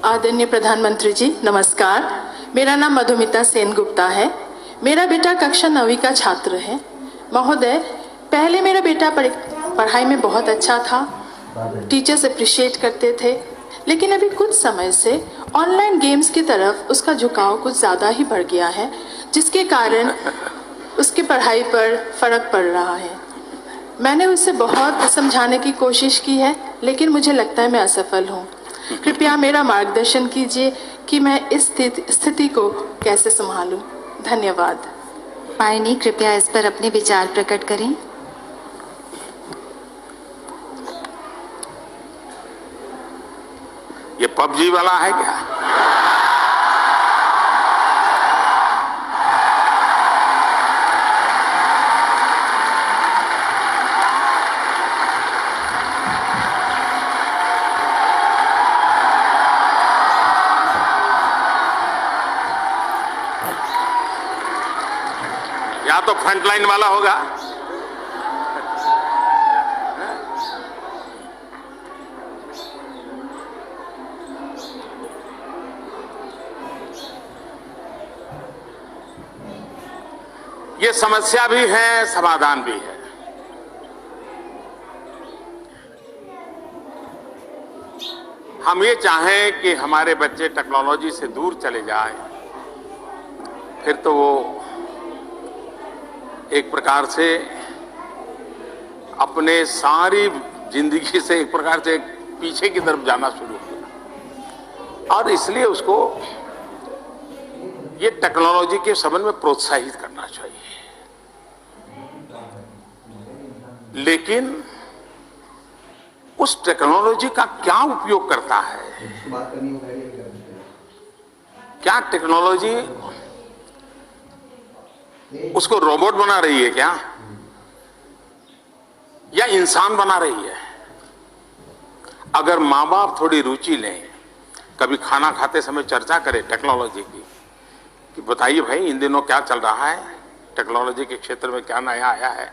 आदरणीय प्रधानमंत्री जी नमस्कार। मेरा नाम मधुमिता सेनगुप्ता है। मेरा बेटा कक्षा 9वीं का छात्र है। महोदय, पहले मेरा बेटा पढ़ाई में बहुत अच्छा था, टीचर्स अप्रिशिएट करते थे, लेकिन अभी कुछ समय से ऑनलाइन गेम्स की तरफ उसका झुकाव कुछ ज़्यादा ही बढ़ गया है, जिसके कारण उसकी पढ़ाई पर फर्क पड़ रहा है। मैंने उसे बहुत समझाने की कोशिश की है, लेकिन मुझे लगता है मैं असफल हूँ। कृपया मेरा मार्गदर्शन कीजिए कि मैं इस स्थिति को कैसे संभालूं। धन्यवाद। पायनी, कृपया इस पर अपने विचार प्रकट करें। ये पबजी वाला है क्या? या तो फ्रंटलाइन वाला होगा। ये समस्या भी है, समाधान भी है। हम ये चाहें कि हमारे बच्चे टेक्नोलॉजी से दूर चले जाएं, फिर तो वो एक प्रकार से अपने सारी जिंदगी से एक प्रकार से पीछे की तरफ जाना शुरू किया, और इसलिए उसको ये टेक्नोलॉजी के संबंध में प्रोत्साहित करना चाहिए। लेकिन उस टेक्नोलॉजी का क्या उपयोग करता है? क्या टेक्नोलॉजी उसको रोबोट बना रही है क्या, या इंसान बना रही है? अगर माँ बाप थोड़ी रुचि लें, कभी खाना खाते समय चर्चा करें टेक्नोलॉजी की, कि बताइए भाई इन दिनों क्या चल रहा है, टेक्नोलॉजी के क्षेत्र में क्या नया आया है,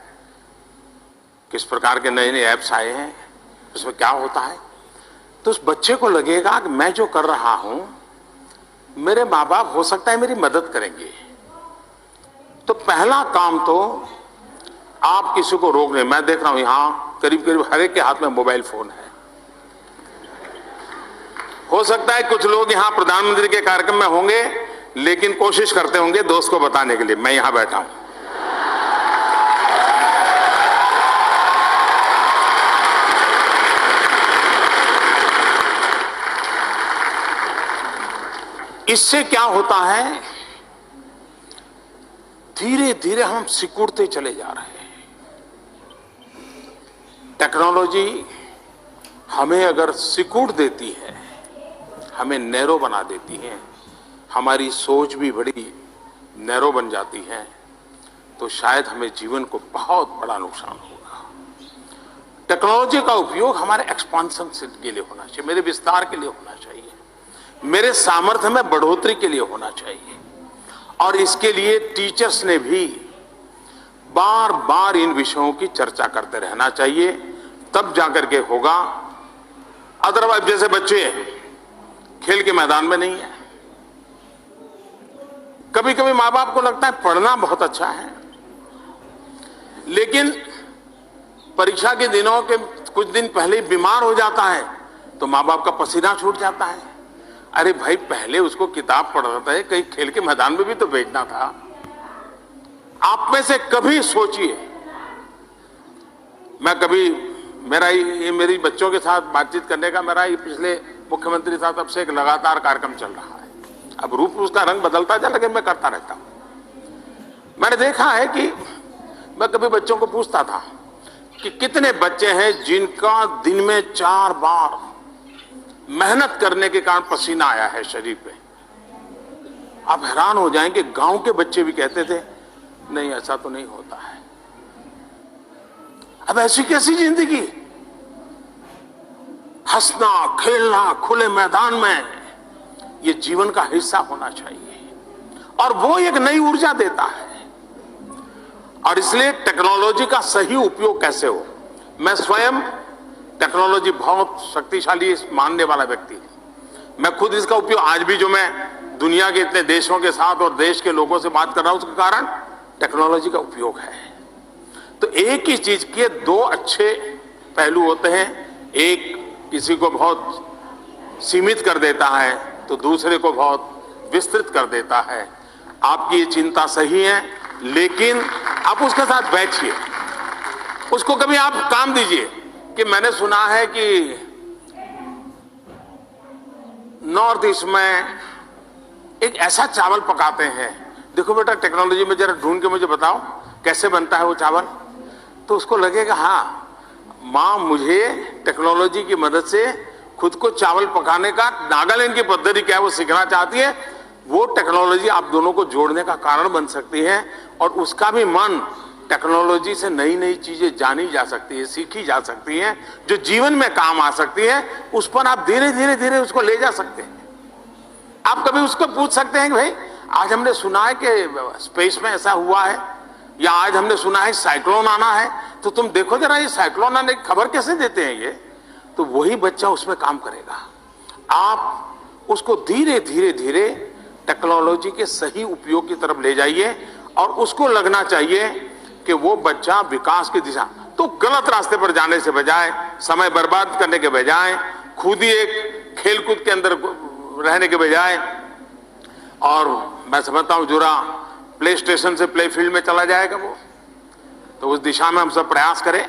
किस प्रकार के नए नए ऐप्स आए हैं, उसमें क्या होता है, तो उस बच्चे को लगेगा कि मैं जो कर रहा हूं मेरे माँ बाप हो सकता है मेरी मदद करेंगे। तो पहला काम तो आप किसी को रोक नहीं। मैं देख रहा हूं यहां करीब करीब हर एक के हाथ में मोबाइल फोन है। हो सकता है कुछ लोग यहां प्रधानमंत्री के कार्यक्रम में होंगे, लेकिन कोशिश करते होंगे दोस्त को बताने के लिए मैं यहां बैठा हूं। इससे क्या होता है, धीरे धीरे हम सिकुड़ते चले जा रहे हैं। टेक्नोलॉजी हमें अगर सिकुड़ देती है, हमें नैरो बना देती है, हमारी सोच भी बड़ी नैरो बन जाती है, तो शायद हमें जीवन को बहुत बड़ा नुकसान होगा। टेक्नोलॉजी का उपयोग हमारे एक्सपांशन के लिए होना चाहिए, मेरे विस्तार के लिए होना चाहिए, मेरे सामर्थ्य में बढ़ोतरी के लिए होना चाहिए। और इसके लिए टीचर्स ने भी बार बार इन विषयों की चर्चा करते रहना चाहिए, तब जाकर के होगा। अदरवाइज जैसे बच्चे खेल के मैदान में नहीं है, कभी कभी माँ बाप को लगता है पढ़ना बहुत अच्छा है, लेकिन परीक्षा के दिनों के कुछ दिन पहले ही बीमार हो जाता है, तो माँ बाप का पसीना छूट जाता है। अरे भाई, पहले उसको किताब पढ़ाता है, कहीं खेल के मैदान में भी तो भेजना था। आप में से कभी सोचिए, मैं कभी मेरी बच्चों के साथ बातचीत करने का मेरा ये पिछले मुख्यमंत्री साहब तब से एक लगातार कार्यक्रम चल रहा है। अब रूप उसका रंग बदलता जा, लेकिन मैं करता रहता हूं। मैंने देखा है कि मैं कभी बच्चों को पूछता था कि कितने बच्चे हैं जिनका दिन में 4 बार मेहनत करने के कारण पसीना आया है शरीर पे। आप हैरान हो जाएंगे, गांव के बच्चे भी कहते थे नहीं ऐसा तो नहीं होता है। अब ऐसी कैसी जिंदगी, हंसना खेलना खुले मैदान में, ये जीवन का हिस्सा होना चाहिए, और वो एक नई ऊर्जा देता है। और इसलिए टेक्नोलॉजी का सही उपयोग कैसे हो, मैं स्वयं टेक्नोलॉजी बहुत शक्तिशाली मानने वाला व्यक्ति हूं। मैं खुद इसका उपयोग आज भी जो मैं दुनिया के इतने देशों के साथ और देश के लोगों से बात कर रहा हूं, उसका कारण टेक्नोलॉजी का उपयोग है। तो एक ही चीज के दो अच्छे पहलू होते हैं, एक किसी को बहुत सीमित कर देता है तो दूसरे को बहुत विस्तृत कर देता है। आपकी ये चिंता सही है, लेकिन आप उसके साथ बैठिए, उसको कभी आप काम दीजिए कि मैंने सुना है कि नॉर्थ ईस्ट में एक ऐसा चावल पकाते हैं, देखो बेटा टेक्नोलॉजी में जरा ढूंढ के मुझे बताओ कैसे बनता है वो चावल। तो उसको लगेगा हाँ माँ मुझे टेक्नोलॉजी की मदद से खुद को चावल पकाने का नागालैंड की पद्धति क्या है वो सीखना चाहती है। वो टेक्नोलॉजी आप दोनों को जोड़ने का कारण बन सकती है और उसका भी मन टेक्नोलॉजी से नई नई चीजें जानी जा सकती है, सीखी जा सकती हैं, जो जीवन में काम आ सकती है। उस पर आप धीरे धीरे धीरे उसको ले जा सकते हैं। आप कभी उसको पूछ सकते हैं कि भाई आज हमने सुना है कि स्पेस में ऐसा हुआ है, या आज हमने सुना है साइक्लोन आना है, तो तुम देखो जरा ये साइक्लोन आने की खबर कैसे देते हैं ये। तो वही बच्चा उसमें काम करेगा। आप उसको धीरे धीरे धीरे टेक्नोलॉजी के सही उपयोग की तरफ ले जाइए और उसको लगना चाहिए कि वो बच्चा विकास की दिशा, तो गलत रास्ते पर जाने से बजाय, समय बर्बाद करने के बजाय, खुद ही एक खेलकूद के अंदर रहने के बजाय, और मैं समझता हूं जुरा प्ले स्टेशन से प्ले फील्ड में चला जाएगा वो, तो उस दिशा में हम सब प्रयास करें।